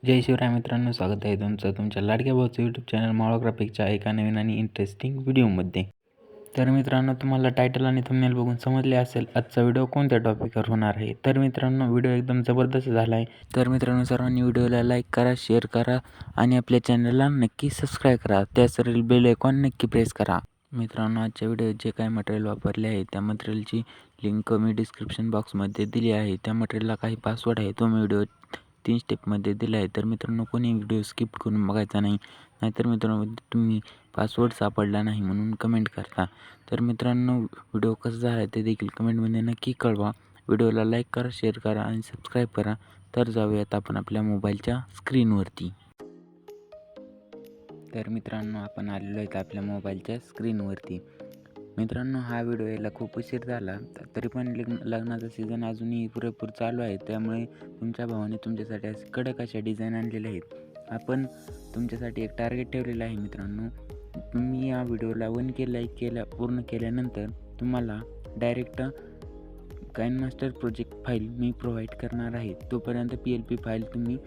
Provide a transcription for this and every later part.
जय शिवराय मित्रांनो, स्वागत आहे तुमचं तुमच्या लाडक्या भाऊचं यूट्यूब चॅनल मावळा ग्राफिकच्या एका नवीन आणि इंटरेस्टिंग व्हिडिओमध्ये. तर मित्रांनो, तुम्हाला टायटल आणि थंबनेल बघून समजले असेल आजचा व्हिडिओ कोणत्या टॉपिकवर होणार आहे. तर मित्रांनो, व्हिडिओ एकदम जबरदस्त झाला आहे. तर मित्रांनो, सर्वांनी व्हिडिओला लाईक करा, शेअर करा आणि आपल्या चॅनलला नक्की सबस्क्राईब करा. त्याचवरील बेल आयकॉन नक्की प्रेस करा. मित्रांनो, आजच्या व्हिडिओत जे काही मटेरियल वापरले आहे त्या मटेरियलची लिंक मी डिस्क्रिप्शन बॉक्समध्ये दिली आहे. त्या मटेरियलला काही पासवर्ड आहे तो मी व्हिडिओ 3 स्टेपमध्ये दिला आहे. तर मित्रांनो, कोणी व्हिडिओ स्किप करून बघायचा नाही. नाहीतर मित्रांनो, तुम्ही पासवर्ड सापडला नाही म्हणून कमेंट करता. तर मित्रांनो, व्हिडिओ कसा झाला ते देखील कमेंटमध्ये नक्की कळवा. व्हिडिओला लाईक करा, शेअर करा आणि सबस्क्राईब करा. तर जाऊयात आपण आपल्या मोबाईलच्या स्क्रीनवरती. तर मित्रांनो, आपण आलेलो आहेत आपल्या मोबाईलच्या स्क्रीनवरती. मित्रांनो, हा व्हिडिओ यायला खूप उशीर झाला, तरी पण लग्नाचा सीझन अजूनही पुरेपूर चालू आहे. त्यामुळे तुमच्या भावाने तुमच्यासाठी असे कडक अशा डिझाईन आणलेल्या आहेत. आपण तुमच्यासाठी एक टार्गेट ठेवलेलं आहे मित्रांनो. तुम्ही या व्हिडिओला 1K लाईक पूर्ण केल्यानंतर तुम्हाला डायरेक्ट काइनमास्टर प्रोजेक्ट फाईल मी प्रोव्हाइड करणार आहे. तोपर्यंत PLP फाईल तुम्ही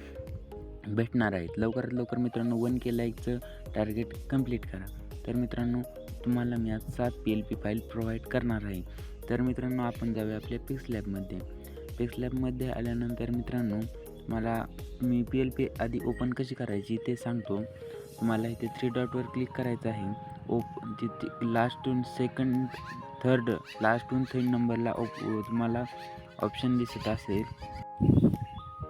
भेटणार आहेत. लवकरात लवकर मित्रांनो 1K लाईकचं टार्गेट कंप्लीट करा. तर मित्रांनो, तुम्हाला मी आज 7 PLP फाईल प्रोव्हाइड करणार आहे. तर मित्रांनो, आपण जाऊया आपल्या पिक्सलॅबमध्ये. पिक्सलॅबमध्ये आल्यानंतर मित्रांनो, मी PLP आधी ओपन कशी करायची ते सांगतो. तुम्हाला इथे 3 डॉटवर क्लिक करायचं आहे. तिथे लास्टून थर्ड नंबरला तुम्हाला ऑप्शन दिसत असेल.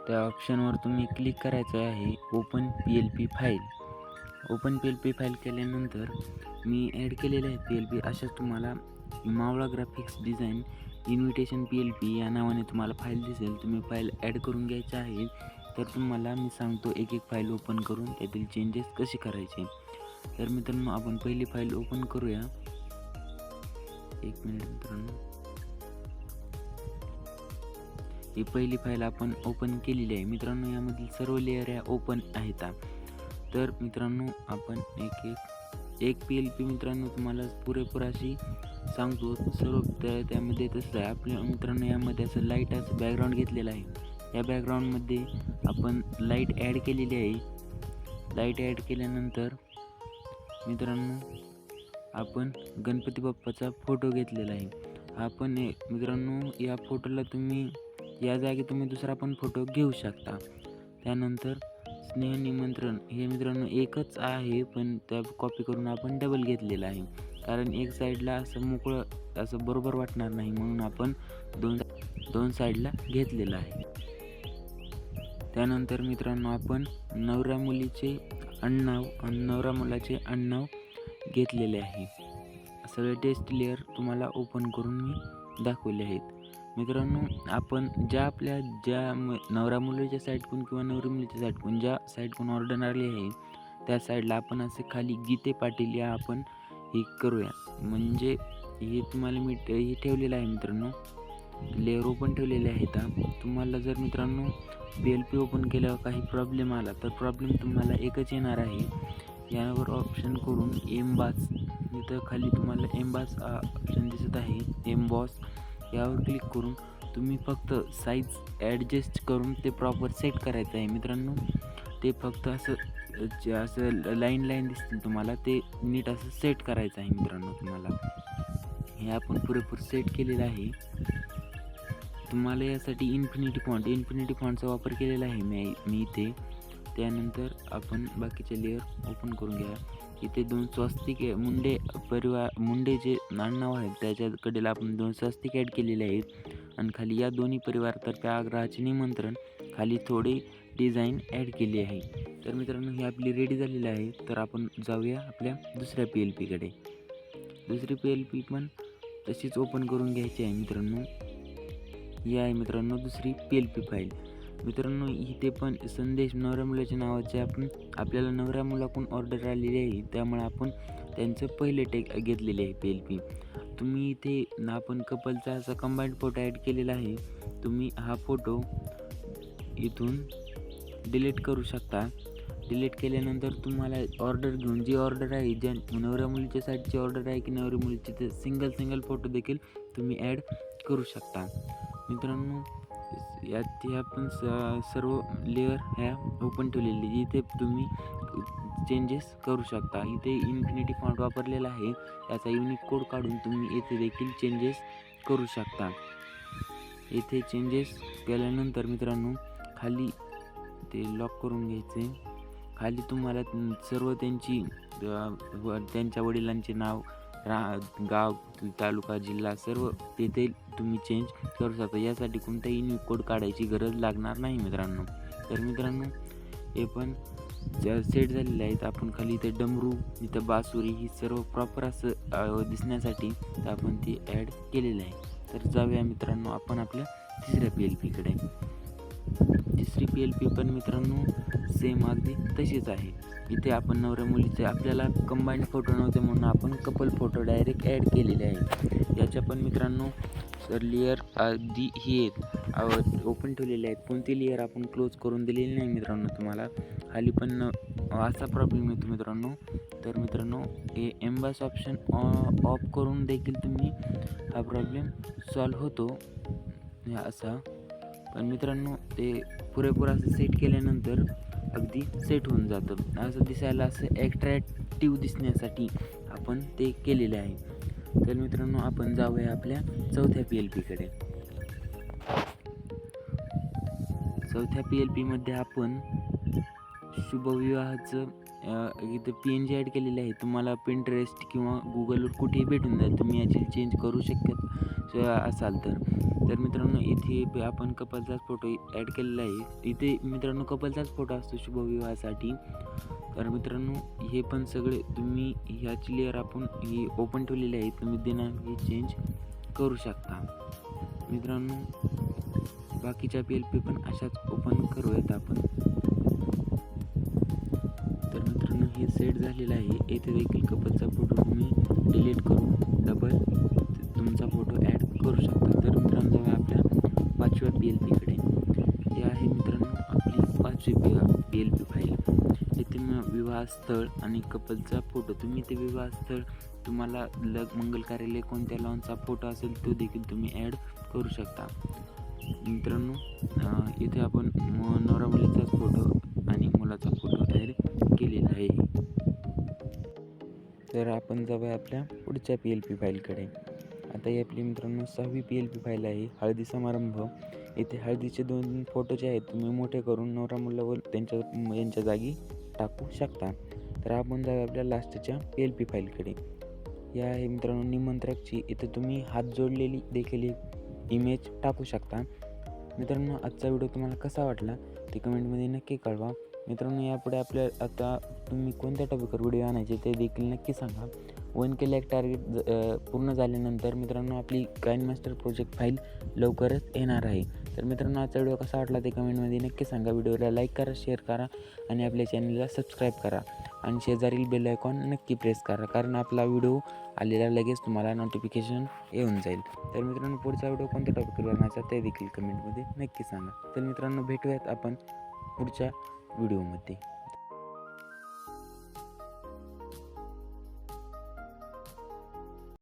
त्या ऑप्शनवर तुम्ही क्लिक करायचं आहे open PLP file. Open PLP file केल्यानंतर मी ॲड केलेलं आहे PLP. अशाच तुम्हाला मावळा ग्राफिक्स डिझाईन इन्व्हिटेशन PLP या नावाने तुम्हाला फाईल दिसेल. तुम्ही फाईल ॲड करून घ्यायची आहे. तर तुम्हाला मी सांगतो एक फाईल ओपन करून त्यातील चेंजेस कसे करायचे. तर मित्रांनो, आपण पहिली फाईल ओपन करूया. एक मिनिट मित्रांनो, ही पहिली फाईल आपण ओपन केलेली आहे. मित्रांनो, यामधील सर्व लेयर या ओपन आहेत. तर मित्रांनो, आपण एक PLP मित्रांनो तुम्हाला पुरेपूर अशी सांगतो. सर्व त्यामध्ये तसं आहे. आपल्या मित्रांनो, यामध्ये असं लाईट असं बॅकग्राऊंड घेतलेलं आहे. या बॅकग्राऊंडमध्ये आपण लाईट ॲड केलेली आहे. लाईट ॲड केल्यानंतर मित्रांनो, आपण गणपती बाप्पाचा फोटो घेतलेला आहे. आपण मित्रांनो, या फोटोला तुम्ही या जागी तुम्ही दुसरा पण फोटो घेऊ शकता. त्यानंतर स्नेह निमंत्रण हे मित्रांनो एकच आहे, पण त्या कॉपी करून आपण डबल घेतलेला आहे. कारण एक साईडला असं मोकळं असं बरोबर वाटणार नाही म्हणून आपण दोन साईडला घेतलेलं आहे. त्यानंतर मित्रांनो, आपण नवरा मुलीचे आडनाव आणि नवरा मुलाचे आडनाव घेतलेले आहे. सगळे टेस्ट लेअर तुम्हाला ओपन करून मी दाखवले आहेत. मित्रांनो, आपण ज्या नवरा मुलीच्या साईडकडून किंवा नवरी मुलीच्या साईडकडून ज्या साईडकडून ऑर्डर आली आहे त्या साईडला आपण असे खाली गीते पाटील या आपण हे करूया. म्हणजे हे तुम्हाला मी हे ठेवलेलं आहे मित्रांनो, लेअर ओपन ठेवलेले आहेत. तुम्हाला जर मित्रांनो PLP ओपन केल्यावर काही प्रॉब्लेम आला तर प्रॉब्लेम तुम्हाला एकच येणार आहे. यावर ऑप्शन करून एम्बॉस, इथं खाली तुम्हाला एम्बॉस ऑप्शन दिसत आहे. एम्बॉस यावर क्लिक करून तुम्ही फक्त साईज ॲडजस्ट करून ते प्रॉपर सेट करायचं आहे मित्रांनो. ते फक्त असं लाईन दिसतील तुम्हाला, ते नीट असं सेट करायचं आहे मित्रांनो. तुम्हाला हे आपण पुरेपूर सेट केलेलं आहे. तुम्हाला यासाठी इन्फिनिटी फॉन्टचा वापर केलेला आहे मी इथे. त्यानंतर आपण बाकीचे लेअर ओपन करून घ्या. इथे 2 स्वस्तिक मुंडे जे नाव आहेत त्याच्याकडेला आपण 2 स्वस्तिक ॲड केलेले आहेत. आणि खाली या दोन्ही परिवारातर्फे आग्रहाचे निमंत्रण खाली थोडी डिझाईन ॲड केली आहे. तर मित्रांनो, ही आपली रेडी झालेली आहे. तर आपण जाऊया आपल्या दुसऱ्या PLPकडे. दुसरी PLP पण तशीच ओपन करून घ्यायची आहे मित्रांनो. ही आहे मित्रांनो दुसरी PLP फाईल. मित्रांनो, इथे पण संदेश नवऱ्या मुलाच्या नावाचे आपल्याला नवऱ्या मुलाकडून ऑर्डर आलेली आहे. त्यामुळे आपण त्यांचं पहिले टेक घेतलेले आहे PLP. तुम्ही इथे आपण कपलचा असा कंबाईंड फोटो ॲड केलेला आहे. तुम्ही हा फोटो इथून डिलीट करू शकता. डिलीट केल्यानंतर तुम्हाला ऑर्डर घेऊन जी ऑर्डर आहे, ज्या नवऱ्या मुलीच्या साईडची ऑर्डर आहे की नवऱ्या मुलीची, ते सिंगल फोटो देखील तुम्ही ॲड करू शकता. मित्रांनो, यात आपण सर्व लेअर ह्या ओपन ठेवलेली, इथे तुम्ही चेंजेस करू शकता. इथे इन्फिनिटी फॉन्ट वापरलेला आहे, याचा युनिक कोड काढून तुम्ही येथे देखील चेंजेस करू शकता. येथे चेंजेस केल्यानंतर मित्रांनो खाली ते लॉक करून घ्यायचे. खाली तुम्हाला सर्व त्यांच्या वडिलांचे नाव, गाव, तालुका, जिल्हा सर्व तेथे तुम्ही चेंज करू शकता. यासाठी कोणताही युनिक कोड काढायची गरज लागणार नाही मित्रांनो. तर मित्रांनो हे पण सेट झालेले आहेत. आपण खाली इथे डमरू, इथं बासुरी ही सर्व प्रॉपर असं दिसण्यासाठी आपण ती ॲड केलेलं आहे. तर जाऊया मित्रांनो आपण आपल्या तिसऱ्या PLPकडे. तिसरी PLP पण मित्रांनो सेम अगदी तशीच आहे. इथे आपण नवऱ्या मुलीचे आपल्याला कंबाईंड फोटो नव्हते म्हणून आपण कपल फोटो डायरेक्ट ॲड केलेले आहेत. याच्या पण मित्रांनो लेअर अगदी ही आहेत ओपन ठेवलेले आहेत. कोणती लेअर आपण क्लोज करून दिलेली नाही मित्रांनो. तुम्हाला खाली पण असा प्रॉब्लेम येतो मित्रांनो. तर मित्रांनो हे एम्बस ऑप्शन ऑफ करून देखील तुम्ही हा प्रॉब्लेम सॉल्व होतो असा. पण मित्रांनो ते पुरेपूर असं सेट केल्यानंतर अगदी सेट होऊन जातं. असं दिसायला असं ॲट्रॅक्टिव्ह दिसण्यासाठी आपण ते केलेले आहे. तर मित्रांनो आपण जाऊया आपल्या चौथ्या PLPकडे. चौथ्या PLPमध्ये आपण शुभविवाहाचं इथं PNG ॲड केलेले आहे. तुम्हाला पिंटरेस्ट किंवा गुगलवर कुठेही भेटून जाईल. तुम्ही याची चेंज करू शकत असाल तर. तर मित्रांनो इथे आपण कपलचाच फोटो ॲड केलेला आहे. इथे मित्रांनो कपलचाच फोटो असतो शुभविवाहासाठी. तर मित्रांनो हे पण सगळे तुम्ही ह्याची लेअर आपण ही ओपन ठेवलेली आहे. तुम्ही दिनांक चेंज करू शकता. मित्रांनो बाकीच्या PLP पण अशाच ओपन करूयात आपण. तर मित्रांनो हे सेट झालेलं आहे. येथे देखील कपलचा फोटो तुम्ही डिलीट करून डबल तुमचा फोटो ॲड करू शकता. तर मित्रांनो जाऊया आपल्या पाचव्या PLPकडे. हे आहे मित्रांनो आपली पाचवी PLP फाईल. इथे विवाहस्थळ आणि कपलचा फोटो, तुम्ही ते विवाहस्थळ तुम्हाला मंगल कार्यालय कोणत्या लॉनचा फोटो असेल तो देखील तुम्ही ॲड करू शकता. मित्रांनो इथे आपण नवरा मुलीचाच फोटो आणि मुलाचा फोटो ॲड केलेला आहे. तर आपण जाऊया आपल्या पुढच्या PLP फाईलकडे. आता ही आपली मित्रांनो 6वी PLP फाईल आहे, हळदी समारंभ. इथे हळदीचे 2 फोटो जे आहेत तुम्ही मोठे करून नवरा मुलावर यांच्या जागी टाकू शकता. तर आपण जाऊया आपल्या लास्टच्या PLP फाईलकडे. या आहे मित्रांनो निमंत्रकची. इथे तुम्ही हात जोडलेली देखील एक इमेज टाकू शकता. मित्रांनो आजचा व्हिडिओ तुम्हाला कसा वाटला ते कमेंटमध्ये नक्की कळवा. मित्रांनो यापुढे आपल्या आता तुम्ही कोणत्या टॉपिकवर व्हिडिओ आणायचे ते देखील नक्की सांगा. 1K लाईक टार्गेट पूर्ण झाल्यानंतर मित्रांनो आपली काइनमास्टर प्रोजेक्ट फाईल लवकरच येणार आहे. तर मित्रांनो आजचा व्हिडिओ कसा वाटला ते कमेंटमध्ये नक्की सांगा. व्हिडिओला लाईक करा, शेअर करा आणि आपल्या चॅनलला सबस्क्राईब करा आणि शेजारील बेल आयकॉन नक्की प्रेस करा, कारण आपला व्हिडिओ आलेला लगेच तुम्हाला नोटिफिकेशन येऊन जाईल. तर मित्रांनो पुढचा व्हिडिओ कोणत्या टॉपिकवर बनवायचा ते देखील कमेंटमध्ये नक्की सांगा. तर मित्रांनो भेटूयात आपण पुढच्या व्हिडिओमध्ये.